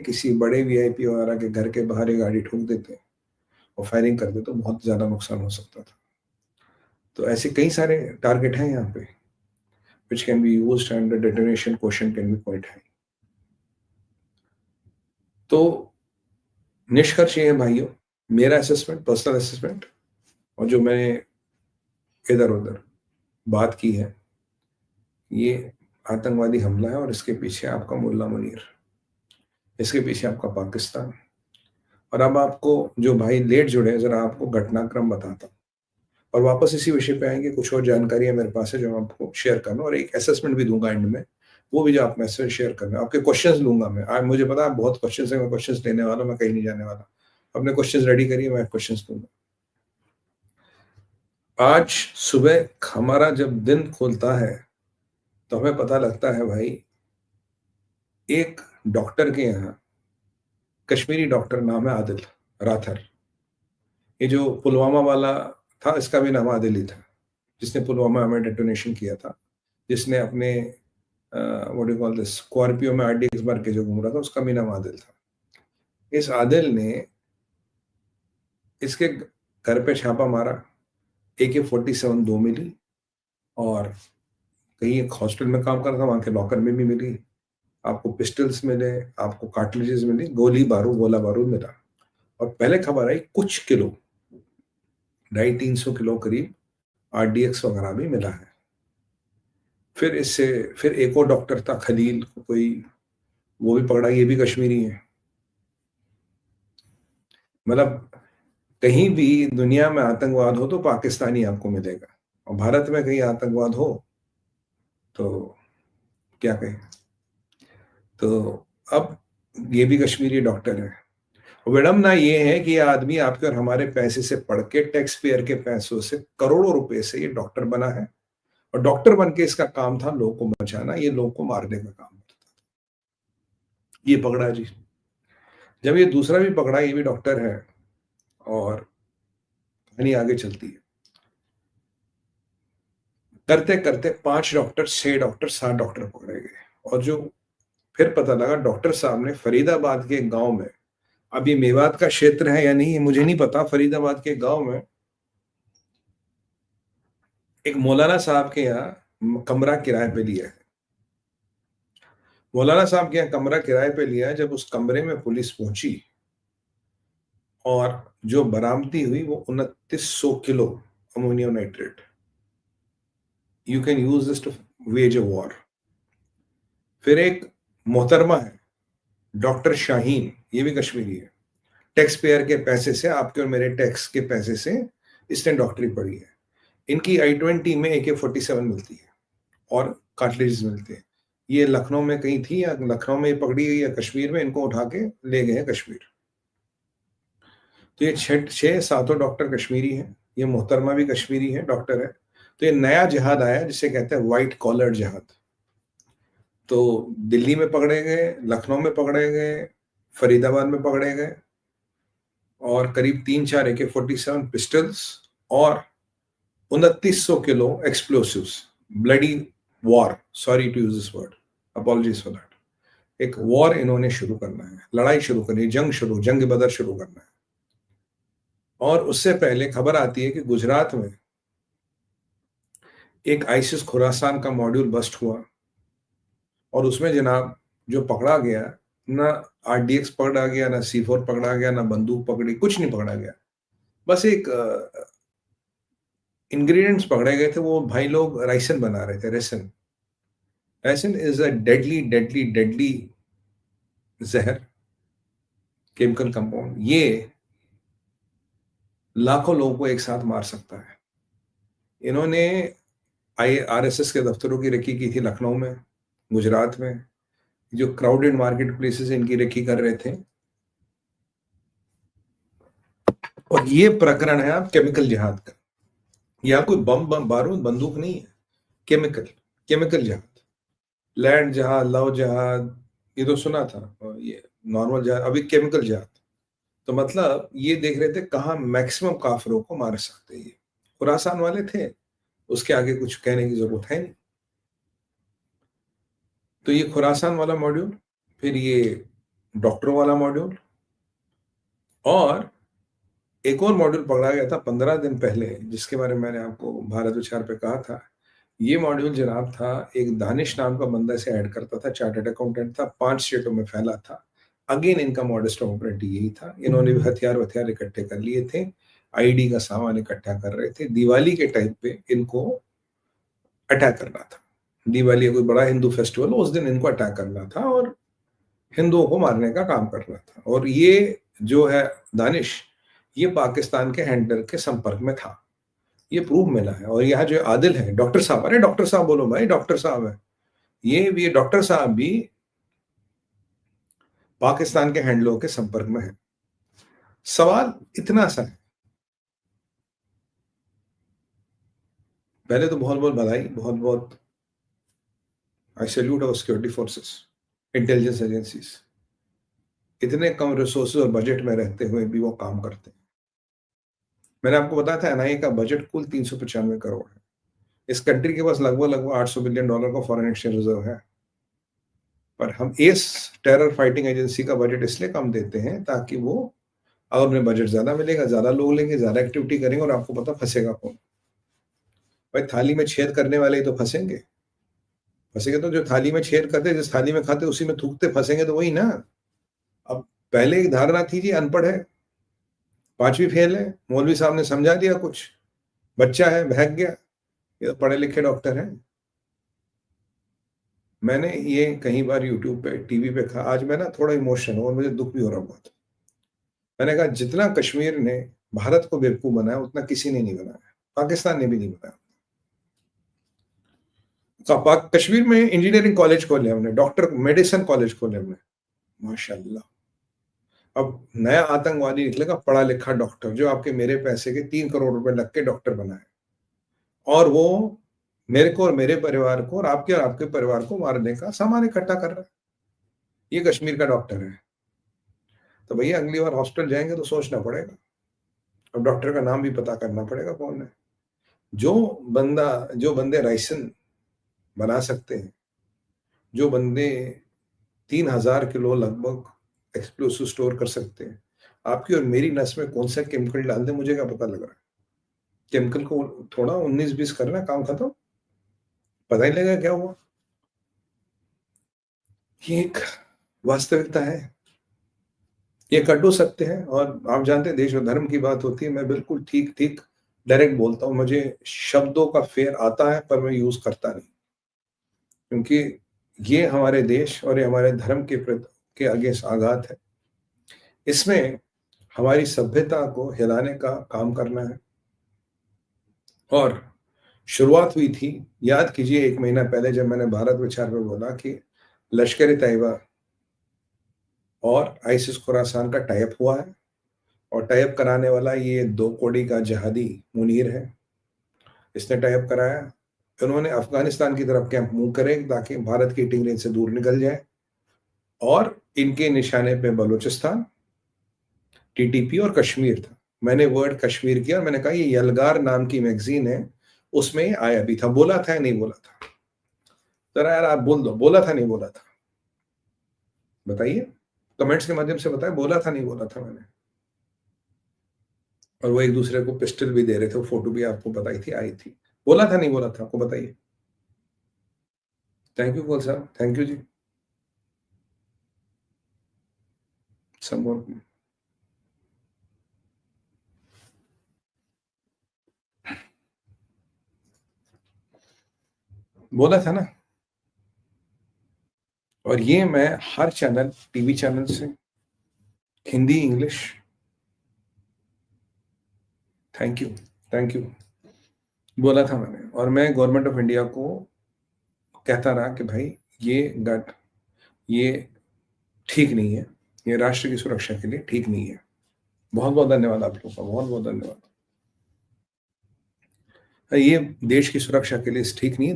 किसी बड़े वीआईपी वगैरह के घर के बाहर ये गाड़ी ठोक देते और फायरिंग कर देते तो बहुत ज़्यादा नुकसान हो सकता था। तो ऐसे कई सारे टारगेट हैं यहाँ पे which can be used and the detonation quotient can be quite high. तो निष्कर्ष ये है भाइयों, मेरा असेसमेंट, पर्सनल असेसमेंट, और जो मैंने इधर उधर बात की है, ये आतंकवादी हमला है और इसके पीछे आपका मुल्ला मुनीर, इसके पीछे आपका पाकिस्तान। और अब आपको जो भाई लेट जुड़े, जरा आपको घटनाक्रम बताता हूँ और वापस इसी विषय पे आएंगे। कुछ और जानकारियां मेरे पास है जो मैं आपको शेयर करना, और एक असेसमेंट भी दूंगा एंड में, वो भी जो आप मैसेज शेयर करना। आपके क्वेश्चंस लूंगा मैं आज, मुझे पता है बहुत क्वेश्चंस है, मैं क्वेश्चंस लेने वाला, मैं कहीं नहीं जाने वाला। अपने क्वेश्चंस रेडी करिए, मैं क्वेश्चंस दूंगा। आज सुबह हमारा जब दिन खुलता है तो हमें पता लगता है भाई, एक डॉक्टर के यहाँ, कश्मीरी डॉक्टर, नाम है आदिल राथर। ये जो पुलवामा वाला था, इसका भी नाम आदिल ही था, जिसने पुलवामा में डेटोनेशन किया था, जिसने अपने what do call this Scorpio में आरडीएक्स मार के जो घूम रहा था, उसका भी नाम आदिल था। इस आदिल ने इसके घर पे छापा मारा, AK-47 2 मिली, और कहीं एक हॉस्टल में काम करता था, वहां के लॉकर में भी मिली। आपको पिस्टल्स मिले, आपको कार्टिलेजेस मिली, गोला बारूद मिला। और पहले खबर आई कुछ किलो, 250-300 किलो करीब आरडीएक्स वगैरह भी मिला है। फिर एक और डॉक्टर था खलील कोई, वो भी पकड़ा, ये भी कश्मीरी है। मतलब कहीं भी दुनिया में आतंकवाद हो तो पाकिस्तानी आपको मिलेगा, और भारत में कहीं आतंकवाद हो तो क्या कहें। तो अब ये भी कश्मीरी डॉक्टर है। विडम्बना ये है कि ये आदमी आपके और हमारे पैसे से पढ़ के, टैक्स पेयर के पैसों से, करोड़ों रुपए से ये डॉक्टर बना है, और डॉक्टर बन के इसका काम था लोगों को बचाना, ये लोगों को मारने का काम था। ये पकड़ा जी। जब ये दूसरा भी पकड़ा, ये भी डॉक्टर है, और कहानी आगे चलती है। करते करते 5 डॉक्टर, 6 डॉक्टर, 7 डॉक्टर पकड़े गए। और जो फिर पता लगा, डॉक्टर साहब ने फरीदाबाद के गांव में, अब ये मेवात का क्षेत्र है या नहीं ये मुझे नहीं पता, फरीदाबाद के गांव में एक मौलाना साहब के यहाँ कमरा किराए पे लिया है। मौलाना साहब के यहाँ कमरा किराए पे लिया है। जब उस कमरे में पुलिस पहुंची, और जो बरामदी हुई वो 2900 kilo ammonium nitrate. You can use this to wage a war. फिर एक मोहतरमा है डॉक्टर शाहीन, ये भी कश्मीरी है। टैक्स पेयर के पैसे से, आपके और मेरे टैक्स के पैसे से इसने डॉक्टरी पढ़ी है। इनकी I-20 में AK-47 मिलती है और कार्टिलेज मिलते हैं। ये लखनऊ में कहीं थी, या लखनऊ में पकड़ी गई, या कश्मीर में, इनको उठा के ले गए कश्मीर। तो ये 6 सातों डॉक्टर कश्मीरी हैं। ये मोहतरमा भी कश्मीरी है, डॉक्टर है। तो ये नया जिहाद आया जिसे कहते हैं व्हाइट कॉलर जिहाद। तो दिल्ली में पकड़े गए, लखनऊ में पकड़े गए, फरीदाबाद में पकड़े गए, और करीब 3-4 AK-47 पिस्टल्स और 2900 kilo explosives. Bloody war, sorry to use this word, apologies for that. एक वॉर इन्होंने शुरू करना है, लड़ाई शुरू करनी है, जंग बदर शुरू करना है। और उससे पहले खबर आती है कि गुजरात में एक आईसिस खुरासान का मॉड्यूल बस्ट हुआ, और उसमें जनाब जो पकड़ा गया, ना आरडीएक्स पकड़ा गया, ना C4 पकड़ा गया, ना बंदूक पकड़ी, कुछ नहीं पकड़ा गया। बस एक इंग्रेडिएंट्स पकड़े गए थे। वो भाई लोग राइसन बना रहे थे, ration. Ration is a deadly deadly deadly जहर, केमिकल कंपाउंड। ये लाखों लोगों को एक साथ मार सकता है। इन्होंने आरएसएस के दफ्तरों की रेकी की थी लखनऊ में, गुजरात में, जो क्राउडेड मार्केट प्लेसेस इनकी रेकी कर रहे थे। और ये प्रकरण है आप केमिकल जिहाद का। यहाँ कोई बम बारूद बंदूक नहीं है, केमिकल जिहाद। लैंड जिहाद, लव जिहाद ये तो सुना था, और ये नॉर्मल जिहाद, अभी केमिकल जिहाद। तो मतलब ये देख रहे थे कहाँ मैक्सिमम काफिरों को मार सकते हैं। ये खुरासान वाले थे, उसके आगे कुछ कहने की जरूरत है नहीं। तो ये खुरासान वाला मॉड्यूल, फिर ये डॉक्टरों वाला मॉड्यूल, और एक और मॉड्यूल पकड़ा गया था 15 दिन पहले, जिसके बारे में मैंने आपको भारत विचार पे कहा था। ये मॉड्यूल जनाब था, एक दानिश नाम का बंदा इसे ऐड करता था, चार्टर्ड अकाउंटेंट था, 5 स्टेटों में फैला था। अगेन इनका मॉडस ऑपरेंडी यही था, इन्होंने भी हथियार-वथियार इकट्ठे कर लिए थे, आईडी का सामान इकट्ठा कर रहे थे, दिवाली के टाइम पे इनको अटैक करना था। दिवाली कोई बड़ा हिंदू फेस्टिवल, उस दिन इनको अटैक करना था और हिंदुओं को मारने का काम करना था। और ये जो है दानिश, ये पाकिस्तान के हैंडलर के संपर्क में था। ये प्रूफ मिला है। और यहाँ जो आदिल है, डॉक्टर साहब, अरे डॉक्टर साहब बोलो भाई, डॉक्टर साहब है। ये डॉक्टर साहब भी पाकिस्तान के हैंडलरों के संपर्क में है। सवाल इतना सा है, पहले तो बहुत-बहुत बधाई, बहुत-बहुत I salute our security forces, intelligence agencies. इतने कम रिसोर्सेज और बजट में रहते हुए भी वो काम करते हैं। मैंने आपको बताया था एनआईए का बजट कुल 395 करोड़ है। इस कंट्री के पास लगभग-लगभग $800 बिलियन का फॉरेन एक्सचेंज रिजर्व है। पर हम इस टेरर फाइटिंग एजेंसी का बजट इसलिए कम देते हैं ताकि वो, अगर उन्हें बजट ज़्यादा मिलेगा, ज़्यादा लोग लेंगे, ज़्यादा एक्टिविटी करेंगे, और आपको पता फँसेगा कौन? भाई थाली में छेद करने वाले ही तो फँसेंगे। फँसेंगे तो जो थाली में छेद करते, जिस थाली में खाते उसी में थूकते, फँसेंगे तो वही ना। अब पहले एक धारणा थी जी अनपढ़ है, 5वीं फेल है, मौलवी साहब ने समझा दिया कुछ, बच्चा है, बहक गया, ये तो पढ़े लिखे डॉक्टर हैं। मैंने ये कई बार यूट्यूब पे, टीवी पे कहा, आज मैं ना थोड़ा इमोशनल हूँ और मुझे दुःख भी हो रहा बहुत। मैंने कहा जितना कश्मीर ने भारत को बेवकूफ़ बनाया, उतना किसी ने नहीं बनाया, पाकिस्तान ने भी नहीं बनाया। पाक कश्मीर में इंजीनियरिंग कॉलेज खोले हमने, डॉक्टर मेडिसिन कॉलेज खोले हमने, माशाल्लाह। अब नया आतंकवादी निकलेगा, पढ़ा लिखा डॉक्टर, जो आपके मेरे पैसे के 3 करोड़ रुपए लग के डॉक्टर बना है, और वो मेरे को और मेरे परिवार को और आपके परिवार को मारने का सामान इकट्ठा कर रहा है। ये कश्मीर का डॉक्टर है। तो भैया अगली बार हॉस्पिटल जाएंगे तो सोचना पड़ेगा, अब डॉक्टर का नाम भी पता करना पड़ेगा कौन है। जो जो बंदे राइसिन बना सकते हैं, जो बंदे 3,000 किलो लगभग एक्सप्लोसिव स्टोर कर सकते हैं, आपकी और मेरी नस में कौन सा केमिकल डाल दे, मुझे क्या पता लग रहा है। केमिकल को थोड़ा 19-20 करना, काम खत्म, पता ही लगेगा क्या हुआ। ये एक वास्तविकता है, ये कटु सत्य है। और आप जानते हैं देश और धर्म की बात होती है, मैं बिल्कुल ठीक ठीक डायरेक्ट बोलता हूँ, मुझे शब्दों का फेर आता है पर मैं यूज करता नहीं, क्योंकि ये हमारे देश और ये हमारे धर्म के प्रति के आगे आघात है। इसमें हमारी सभ्यता को हिलाने का काम करना है। और शुरुआत हुई थी, याद कीजिए 1 महीना पहले जब मैंने भारत विचार में बोला कि लश्कर-ए-तैयबा और आईसिस खुरासान का टाई अप हुआ है, और टाई अप कराने वाला ये 2 कौड़ी का जहादी मुनीर है। इसने टाई अप कराया। उन्होंने अफ़गानिस्तान की तरफ कैंप मूव करे ताकि भारत की हिटिंग रेंज से दूर निकल जाए, और इनके निशाने पे बलूचिस्तान, टीटीपी और कश्मीर था। मैंने वर्ड कश्मीर किया और मैंने कहा ये यलगार नाम की मैगज़ीन है, उसमें ये आया भी था। बोला था या नहीं बोला था? ज़रा यार आप बोल दो, बोला था नहीं बोला था? बताइए, कमेंट्स के माध्यम से बताएँ, बोला था नहीं बोला था मैंने? और वो एक-दूसरे को पिस्टल भी दे रहे थे, वो फ़ोटो भी आपको बताई थी, आई थी। बोला था नहीं बोला था? आपको बताइए। थैंक यू कौल साहब, थैंक यू जी। सम मोर बोला था ना। और ये मैं हर चैनल, टीवी चैनल से, Hindi, English, thank you, thank you, बोला था मैंने। और मैं गवर्नमेंट ऑफ इंडिया को कहता रहा कि भाई ये गट ये ठीक नहीं है, ये राष्ट्र की सुरक्षा के लिए ठीक नहीं है। बहुत-बहुत धन्यवाद आप लोगों का, बहुत-बहुत धन्यवाद। ये देश की सुरक्षा के लिए ठीक नहीं है।